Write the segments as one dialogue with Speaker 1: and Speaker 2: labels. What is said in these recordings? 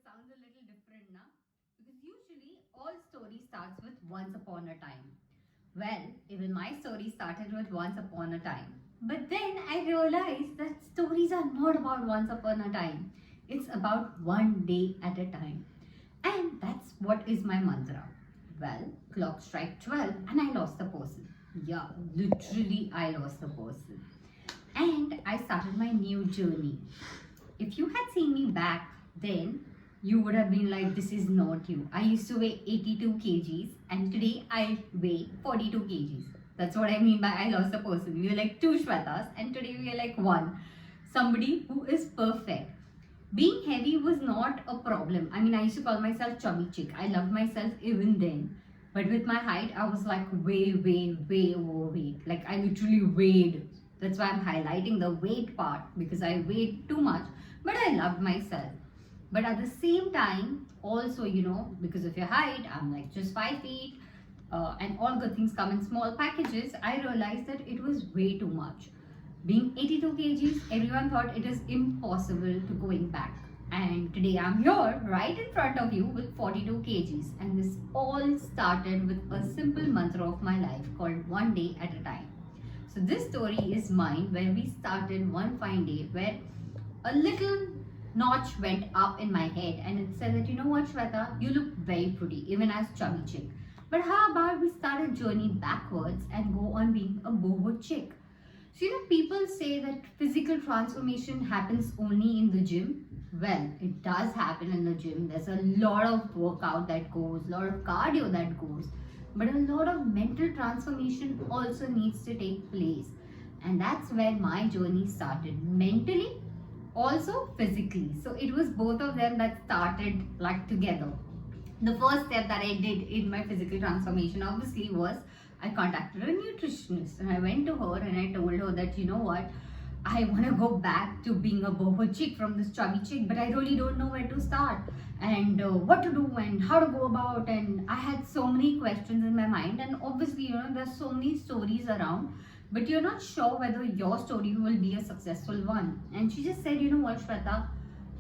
Speaker 1: sounds a little different now, because usually all story starts with once upon a time. Well, even my story started with once upon a time. But then I realized that stories are not about once upon a time. It's about one day at a time. And that's what is my mantra. Well, clock strike 12 and I lost the person. Yeah, literally I lost the person. And I started my new journey. If you had seen me back then, you would have been like, this is not you. I used to weigh 82 kgs and today I weigh 42 kgs. That's what I mean by I lost a person. We were like two Shwetas and today we are like one. Somebody who is perfect. Being heavy was not a problem. I mean, I used to call myself chubby chick. I loved myself even then. But with my height, I was like way overweight. Like I literally weighed. That's why I'm highlighting the weight part, because I weighed too much. But I loved myself. But at the same time, also, because of your height, I'm like just 5 feet, and all good things come in small packages. I realized that it was way too much. Being 82 kgs, everyone thought it is impossible to going back. And today I'm here right in front of you with 42 kgs. And this all started with a simple mantra of my life called one day at a time. So this story is mine, where we started one fine day where a little notch went up in my head and it said that, you know what, Shweta, you look very pretty even as chubby chick. But how about we start a journey backwards and go on being a boho chick? So, people say that physical transformation happens only in the gym. Well, it does happen in the gym. There's a lot of workout that goes, a lot of cardio that goes, but a lot of mental transformation also needs to take place. And that's where my journey started, mentally, also physically. So it was both of them that started like together. The first step that I did in my physical transformation obviously was I contacted a nutritionist and I went to her and I told her that, you know what, I want to go back to being a boho chick from this chubby chick, but I really don't know where to start and what to do and how to go about. And I had so many questions in my mind, and obviously, there's so many stories around, but you're not sure whether your story will be a successful one. And she just said, you know what, Shweta,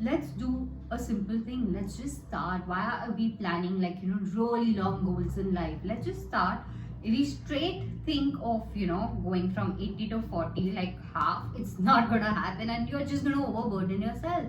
Speaker 1: let's do a simple thing. Let's just start. Why are we planning like, really long goals in life? Let's just start. If we straight think of, going from 80 to 40, like half, it's not going to happen and you're just going to overburden yourself.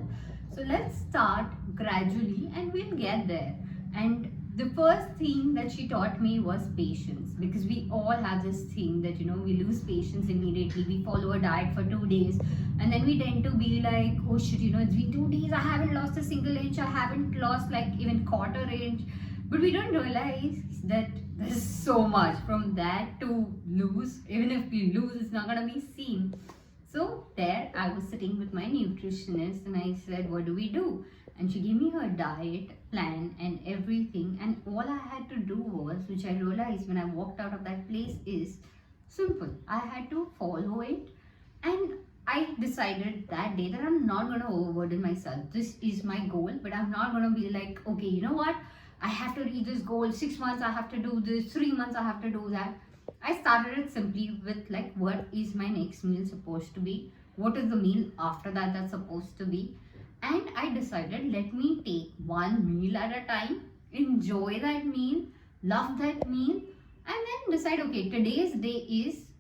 Speaker 1: So let's start gradually and we'll get there. And the first thing that she taught me was patience, because we all have this thing that, we lose patience immediately. We follow a diet for 2 days and then we tend to be like, oh shit, it's been 2 days, I haven't lost a single inch, I haven't lost like even quarter inch. But we don't realize that there's so much from that to lose. Even if we lose, it's not gonna be seen. So there I was sitting with my nutritionist and I said, what do we do? And she gave me her diet plan and everything, and all I had to do was, which I realized when I walked out of that place, is simple. I had to follow it, and I decided that day that I'm not going to overburden myself. This is my goal, but I'm not going to be like, okay, you know what, I have to reach this goal, 6 months I have to do this, 3 months I have to do that. I started it simply with like, what is my next meal supposed to be? What is the meal after that that's supposed to be? And I decided, let me take one meal at a time, enjoy that meal, love that meal, and then decide, okay, today's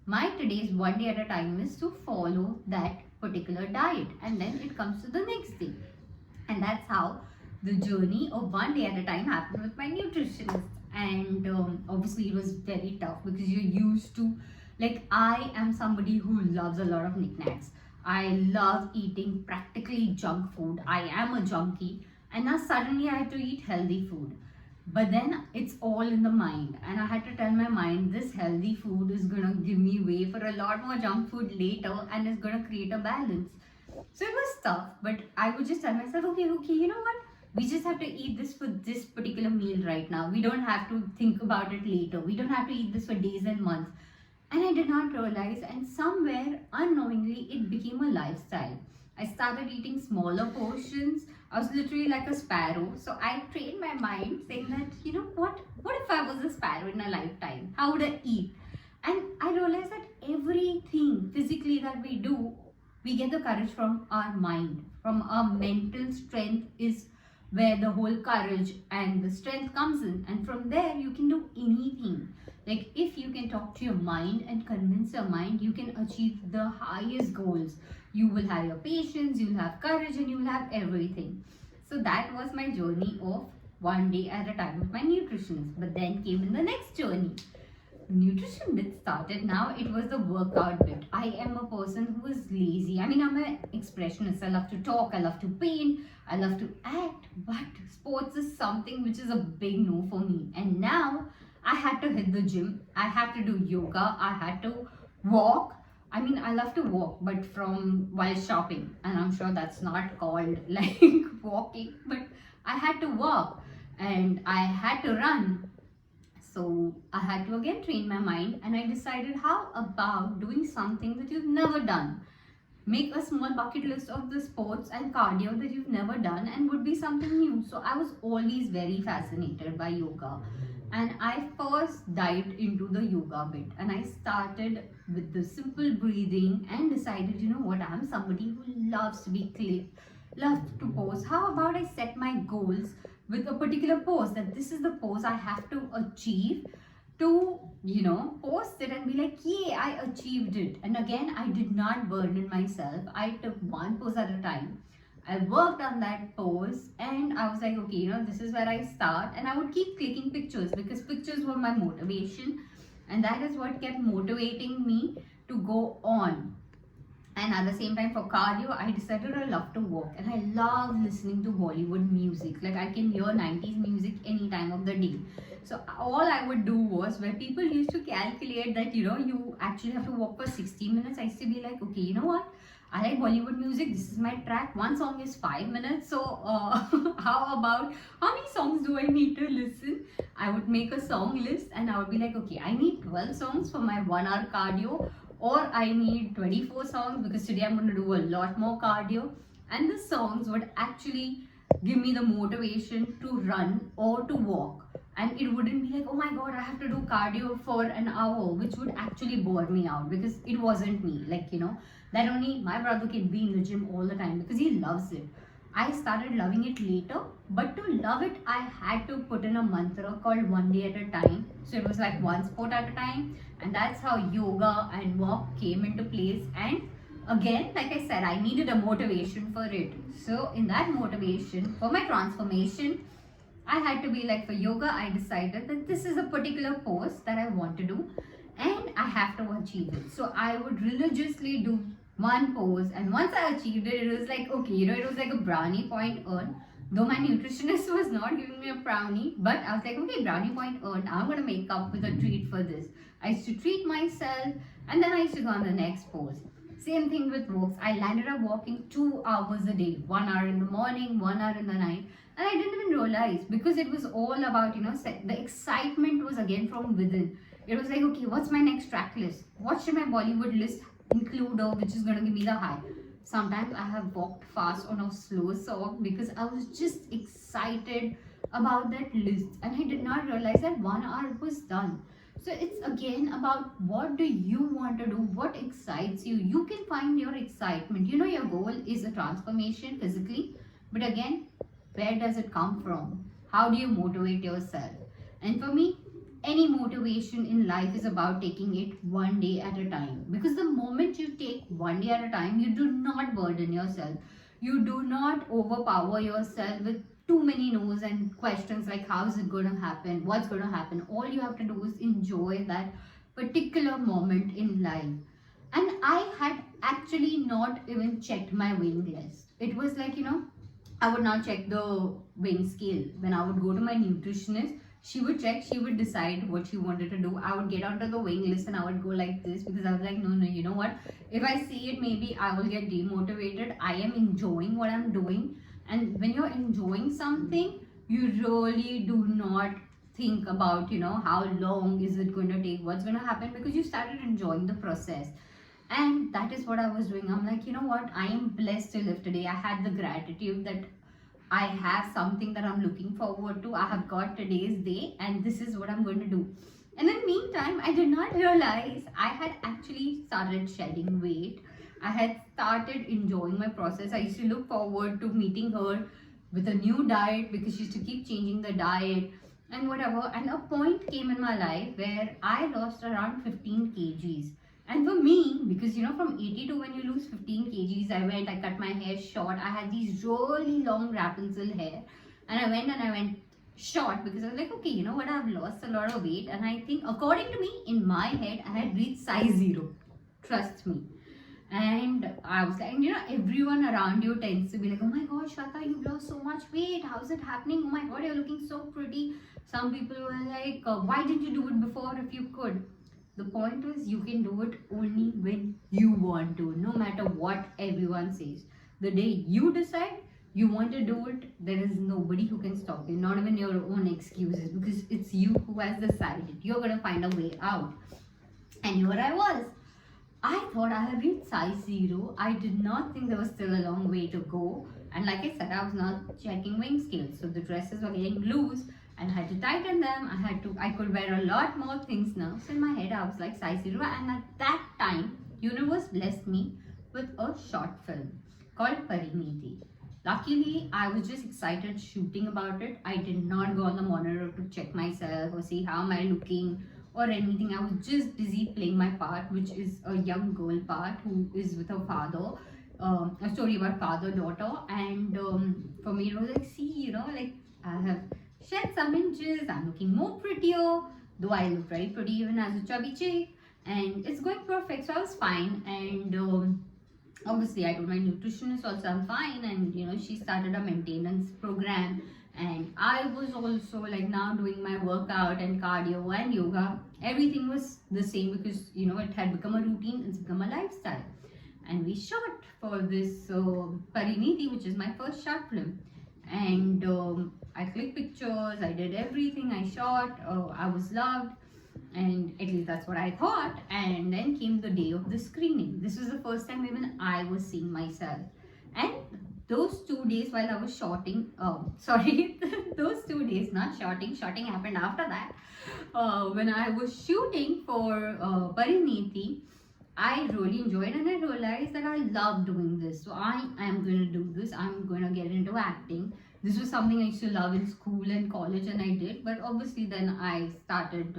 Speaker 1: one day at a time is to follow that particular diet. And then it comes to the next day. And that's how the journey of one day at a time happened with my nutritionist. And obviously it was very tough because you're used to, like, I am somebody who loves a lot of knickknacks. I love eating practically junk food. I am a junkie, and now suddenly I have to eat healthy food. But then it's all in the mind, and I had to tell my mind this healthy food is gonna give me way for a lot more junk food later and it's gonna create a balance. So it was tough, but I would just tell myself, okay, you know what? We just have to eat this for this particular meal right now. We don't have to think about it later. We don't have to eat this for days and months. And I did not realize, and somewhere unknowingly it became a lifestyle. I started eating smaller portions. I was literally like a sparrow. So I trained my mind saying that, you know what if I was a sparrow in a lifetime? How would I eat? And I realized that everything physically that we do, we get the courage from our mind, from our mental strength is where the whole courage and the strength comes in, and from there you can do anything. Like if you can talk to your mind and convince your mind, you can achieve the highest goals. You will have your patience, you will have courage, and you will have everything. So that was my journey of one day at a time with my nutritionist. But then came in the next journey. Nutrition bit started. Now it was the workout bit. I am a person who is lazy. I mean, I'm an expressionist. I love to talk, I love to paint, I love to act, but sports is something which is a big no for me. And now I had to hit the gym, I had to do yoga, I had to walk. I mean, I love to walk, but from while shopping, and I'm sure that's not called like walking, but I had to walk and I had to run. So I had to again train my mind, and I decided, how about doing something that you've never done? Make a small bucket list of the sports and cardio that you've never done and would be something new. So I was always very fascinated by yoga, and I first dived into the yoga bit, and I started with the simple breathing and decided, you know what, I'm somebody who loves to be clear, loves to pose. How about I set my goals with a particular pose, that this is the pose I have to achieve to, post it and be like, yay, I achieved it. And again, I did not burden myself. I took one pose at a time. I worked on that pose, and I was like, okay, this is where I start. And I would keep clicking pictures because pictures were my motivation, and that is what kept motivating me to go on. And at the same time, for cardio, I decided I love to walk, and I love listening to Bollywood music. Like I can hear 90s music any time of the day. So all I would do was, where people used to calculate that, you actually have to walk for 60 minutes, I used to be like, okay, you know what? I like Bollywood music. This is my track. One song is 5 minutes. So how about, how many songs do I need to listen? I would make a song list, and I would be like, okay, I need 12 songs for my 1 hour cardio, or I need 24 songs because today I'm going to do a lot more cardio. And the songs would actually give me the motivation to run or to walk. And it wouldn't be like, oh my god, I have to do cardio for an hour, which would actually bore me out because it wasn't me. Like, that only my brother can be in the gym all the time because he loves it. I started loving it later, but to love it, I had to put in a mantra called one day at a time. So it was like one sport at a time, and that's how yoga and walk came into place. And again, like I said, I needed a motivation for it. So in that motivation for my transformation, I had to be like, for yoga, I decided that this is a particular pose that I want to do, and I have to achieve it. So I would religiously do one pose, and once I achieved it, it was like, okay, it was like a brownie point earned. Though my nutritionist was not giving me a brownie, but I was like, okay, brownie point earned, I'm gonna make up with a treat for this. I used to treat myself, and then I used to go on the next pose. Same thing with walks. I landed up walking 2 hours a day, 1 hour in the morning, 1 hour in the night. And I didn't even realize, because it was all about, the excitement was again from within. It was like, okay, what's my next track list? What should my Bollywood list include, or which is going to give me the high? Sometimes I have walked fast on a slow song because I was just excited about that list, and I did not realize that 1 hour was done. So it's again about, what do you want to do? What excites you? You can find your excitement. Your goal is a transformation physically, but again, where does it come from? How do you motivate yourself? And for me, any motivation in life is about taking it one day at a time. Because the moment you take one day at a time, you do not burden yourself. You do not overpower yourself with too many no's and questions like, how is it going to happen? What's going to happen? All you have to do is enjoy that particular moment in life. And I had actually not even checked my weighing list. It was like, I would not check the weighing scale. When I would go to my nutritionist, she would check, she would decide what she wanted to do. I would get onto the weighing list and I would go like this, because I was like, no, you know what? If I see it, maybe I will get demotivated. I am enjoying what I'm doing. And when you're enjoying something, you really do not think about, how long is it going to take, what's going to happen, because you started enjoying the process. And that is what I was doing. I'm like, you know what? I am blessed to live today. I had the gratitude that I have something that I'm looking forward to. I have got today's day, and this is what I'm going to do. And in the meantime, I did not realize I had actually started shedding weight. I had started enjoying my process. I used to look forward to meeting her with a new diet because she used to keep changing the diet and whatever. And a point came in my life where I lost around 15 kgs. And for me, because from 82, when you lose 15 kgs, I cut my hair short. I had these really long Rapunzel hair. And I went short because I was like, okay, you know what, I've lost a lot of weight. And I think, according to me, in my head, I had reached size 0. Trust me. And I was like, everyone around you tends to be like, oh my gosh, Shweta, you've lost so much weight. How's it happening? Oh my god, you're looking so pretty. Some people were like, why didn't you do it before if you could? The point is, you can do it only when you want to, no matter what everyone says. The day you decide you want to do it, there is nobody who can stop you, not even your own excuses, because it's you who has decided. You're going to find a way out. And here I was. I thought I had reached size 0. I did not think there was still a long way to go. And like I said, I was not checking weighing scales. So the dresses were getting loose and I had to tighten them. I could wear a lot more things now. So in my head, I was like size 0. And at that time, universe blessed me with a short film called Pariniti. Luckily, I was just excited shooting about it. I did not go on the monitor to check myself or see how am I looking or anything. I was just busy playing my part, which is a young girl part who is with her father. A story about father-daughter. And for me, it was like, see, I have shed some inches. I'm looking more prettier, though I look very pretty even as a chubby chick. And it's going perfect, so I was fine. And obviously, I told my nutritionist also I'm fine. And she started a maintenance program. And I was also like now doing my workout and cardio and yoga. Everything was the same because it had become a routine, it's become a lifestyle. And we shot for this Pariniti, which is my first short film. And I clicked pictures, I did everything, I shot, I was loved. And at least that's what I thought. And then came the day of the screening. This was the first time even I was seeing myself. And those 2 days while I was shooting, those 2 days, not shooting happened after that. When I was shooting for Pariniti, I really enjoyed and I realized that I love doing this. So I am going to do this. I'm going to get into acting. This was something I used to love in school and college and I did. But obviously then I started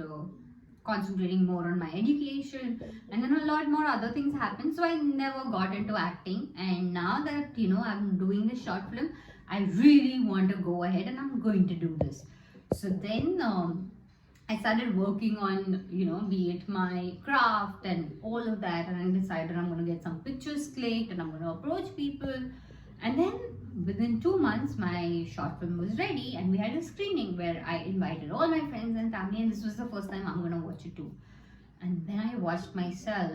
Speaker 1: concentrating more on my education, and then a lot more other things happened, so I never got into acting. And now that I'm doing this short film, I really want to go ahead and I'm going to do this. So then I started working on be it my craft and all of that, and I decided I'm going to get some pictures clicked and I'm going to approach people. And then within 2 months, my short film was ready and we had a screening where I invited all my friends and family, and this was the first time I'm going to watch it too. And when I watched myself,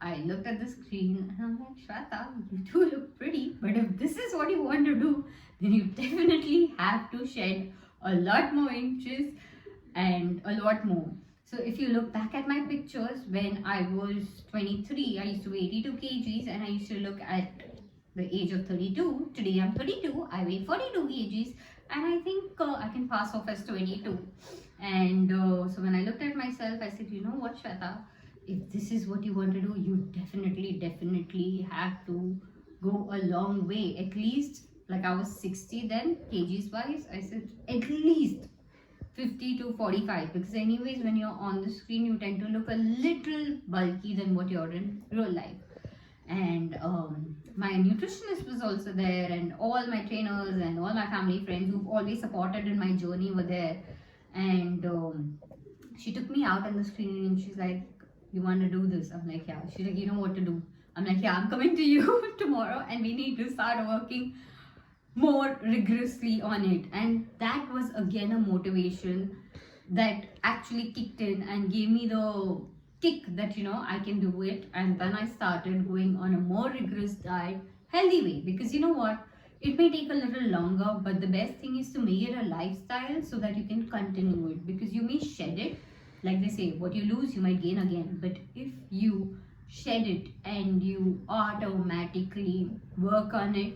Speaker 1: I looked at the screen and I'm like, Shweta, you do look pretty, but if this is what you want to do, then you definitely have to shed a lot more inches and a lot more. So if you look back at my pictures, when I was 23, I used to weigh 82 kgs and I used to look at the age of 32. Today I'm 32, I weigh 42 kgs and I think I can pass off as 22. And so when I looked at myself, I said, you know what, Shweta, if this is what you want to do, you definitely have to go a long way. At least, like I was 60 then, kgs wise, I said at least 50 to 45, because anyways when you're on the screen you tend to look a little bulky than what you're in real life. And my nutritionist was also there, and all my trainers and all my family friends who've always supported in my journey were there. And she took me out on the screen and she's like, you want to do this? I'm like, yeah. She's like, you know what to do? I'm like, yeah, I'm coming to you tomorrow and we need to start working more rigorously on it. And that was again a motivation that actually kicked in and gave me the kick that I can do it. And then I started going on a more rigorous diet, healthy way, because you know what, it may take a little longer, but the best thing is to make it a lifestyle so that you can continue it, because you may shed it, like they say, what you lose you might gain again. But if you shed it and you automatically work on it,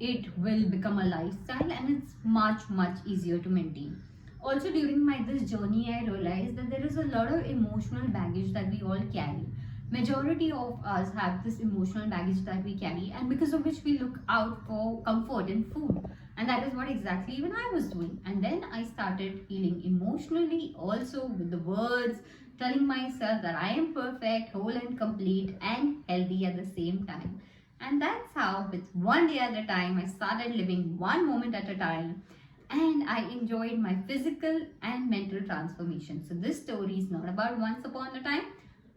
Speaker 1: it will become a lifestyle and it's much easier to maintain. Also, during this journey, I realized that there is a lot of emotional baggage that we all carry. Majority of us have this emotional baggage that we carry, and because of which we look out for comfort in food. And that is what exactly even I was doing. And then I started healing emotionally also with the words, telling myself that I am perfect, whole and complete, and healthy at the same time. And that's how, with one day at a time, I started living one moment at a time. And I enjoyed my physical and mental transformation. So, this story is not about once upon a time,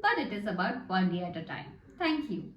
Speaker 1: but it is about one day at a time. Thank you.